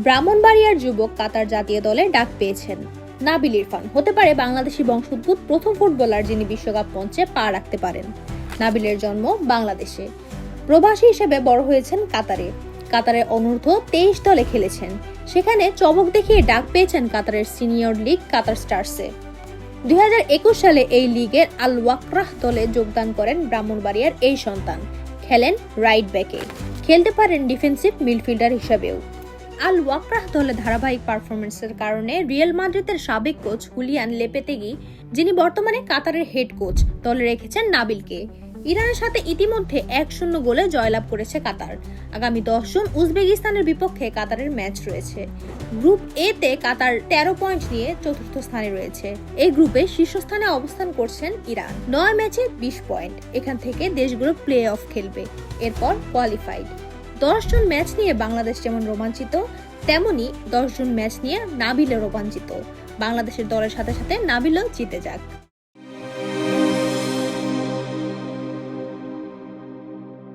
ব্রাহ্মণবাড়িয়ার যুবক কাতার জাতীয় দলে ডাক পেয়েছেন। নাবিল ইরফান হতে পারে বাংলাদেশি বংশোদ্ভূত প্রথম ফুটবলার যিনি বিশ্বকাপ মঞ্চে পা রাখতে পারেন। নাবিলের জন্ম বাংলাদেশে, প্রবাসী হিসেবে বড় হয়েছেন কাতারে। কাতারের অনূর্ধ্ব 23 দলে খেলেছেন, সেখানে চমক দেখিয়ে ডাক পেয়েছেন কাতারের সিনিয়র লিগ কাতার স্টারসে। 2021 সালে এই লিগের আল ওয়াকরাহ দলে যোগদান করেন ব্রাহ্মণবাড়িয়ার এই সন্তান। খেলেন রাইট ব্যাকে, খেলতে পারেন ডিফেন্সিভ মিডফিল্ডার হিসেবেও। আল ওয়াকরাহ দলে ধারাবাহিক পারফরমেন্সের কারণে রিয়াল মাদ্রিদের সাবেক কোচ হুলিয়ান লোপেতেগি, যিনি বর্তমানে কাতারের হেড কোচ, দলে রেখেছেন নাবিলকে। ইরানের সাথে ইতিমধ্যে 1-0 গোলে জয়লাভ করেছে কাতার। আগামী 10 জুন উজবেকিস্তানের বিপক্ষে কাতারের ম্যাচ রয়েছে। গ্রুপ এ তে কাতার 13 পয়েন্ট নিয়ে চতুর্থ স্থানে রয়েছে। এই গ্রুপে শীর্ষস্থানে অবস্থান করছেন ইরান, 9 ম্যাচে 20 পয়েন্ট। এখান থেকে দেশগুলো প্লে অফ খেলবে, এরপর কোয়ালিফাইড। 10 জন ম্যাচ নিয়ে বাংলাদেশ যেমন রোমাঞ্চিত, তেমনি 10 জন ম্যাচ নিয়ে নাবিলও রোমাঞ্চিত। বাংলাদেশের দলের সাথে সাথে নাবিলও জিতে যাক।